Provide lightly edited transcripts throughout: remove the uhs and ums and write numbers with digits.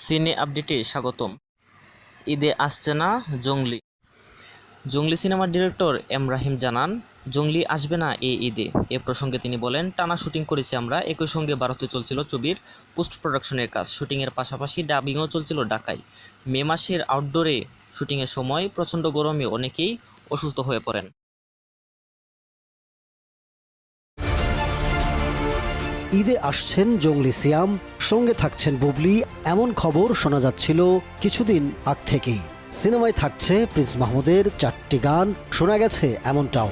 সিনে আপডেটে স্বাগতম। ঈদে আসছে না জংলি। জংলি সিনেমার ডিরেক্টর এম রাহিম জানান, জংলি আসবে না এই ঈদে। এ প্রসঙ্গে তিনি বলেন, টানা শুটিং করেছি আমরা। একই সঙ্গে ভারতে চলছিল ছবির পোস্ট প্রোডাকশনের কাজ। শুটিংয়ের পাশাপাশি ডাবিংও চলছিল ঢাকায়। মে মাসের আউটডোরে শুটিংয়ের সময় প্রচণ্ড গরমে অনেকেই অসুস্থ হয়ে পড়েন। ঈদে আসছেন জংলি সিয়াম, সঙ্গে থাকছেন বুবলি, এমন খবর শোনা যাচ্ছিল কিছুদিন আগ থেকেই। সিনেমায় থাকছে প্রিন্স মাহমুদের 4টি গান, শোনা গেছে এমনটাও।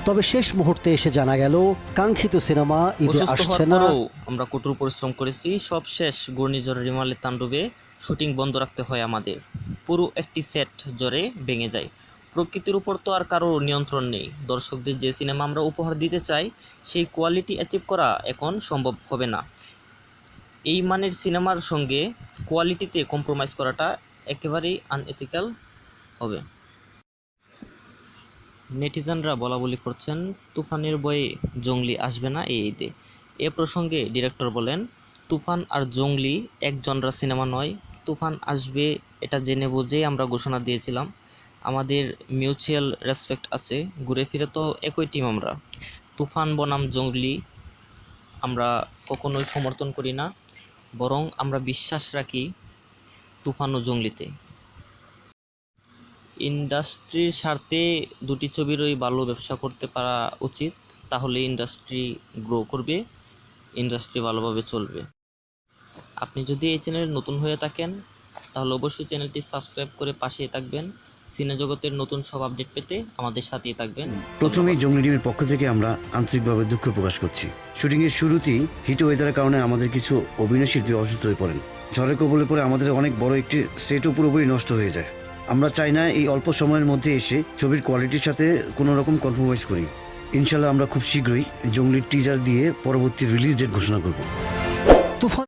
তবে শেষ মুহূর্তে এসে জানা গেল, কাঙ্ক্ষিত সিনেমা ঈদে আসছে না। আমরা কঠোর পরিশ্রম করেছি, সব শেষ। ঘূর্ণিঝড় রিমালের তাণ্ডবে শুটিং বন্ধ রাখতে হয় আমাদের। পুরো একটি সেট জ্বরে ভেঙে যায়। প্রকৃতির উপর তো আর কারো নিয়ন্ত্রণ নেই। দর্শকদের যে সিনেমা আমরা উপহার দিতে চাই, সেই কোয়ালিটি অ্যাচিভ করা এখন সম্ভব হবে না। এই মানের সিনেমার সঙ্গে কোয়ালিটিতে কম্প্রোমাইজ করাটা একেবারেই আনএথিক্যাল হবে। নেটিজেনরা বলাবলি করছেন, তুফানের বয়ে জংলি আসবে না এই ঈদে। এ প্রসঙ্গে ডিরেক্টর বলেন, তুফান আর জংলি এক জনরা সিনেমা নয়। তুফান আসবে এটা জেনে বুঝেই আমরা ঘোষণা দিয়েছিলাম। আমাদের মিউচুয়াল রেসপেক্ট আছে, ঘুরে ফিরে তো একই টিম আমরা। তুফান বনাম জংলি আমরা কখনোই সমর্থন করি না, বরং আমরা বিশ্বাস রাখি তুফান ও জংলিতে। ইন্ডাস্ট্রির স্বার্থে দুটি ছবিরই ভালো ব্যবসা করতে পারা উচিত, তাহলে ইন্ডাস্ট্রি গ্রো করবে, ইন্ডাস্ট্রি ভালোভাবে চলবে। আপনি যদি এই চ্যানেলে নতুন হয়ে থাকেন, তাহলে অবশ্যই চ্যানেলটি সাবস্ক্রাইব করে পাশেই থাকবেন। সিনে জগতের নতুন সব আপডেট পেতে আমাদের সাথেই থাকবেন। প্রথমেই জংলি টিমের পক্ষ থেকে আমরা আন্তরিকভাবে দুঃখ প্রকাশ করছি। শুটিংয়ের শুরুতেই হিট ওয়েদারের কারণে আমাদের কিছু অভিনয় শিল্পী অসুস্থ হয়ে পড়েন। ঝড়ের কবলে পড়ে আমাদের অনেক বড় একটি সেটও পুরোপুরি নষ্ট হয়ে যায়। আমরা চাই না এই অল্প সময়ের মধ্যে এসে ছবির কোয়ালিটির সাথে কোনো রকম কম্প্রোমাইজ করি। ইনশাল্লাহ আমরা খুব শীঘ্রই জংলির টিজার দিয়ে পরবর্তী রিলিজ ডেট ঘোষণা করব। তুফান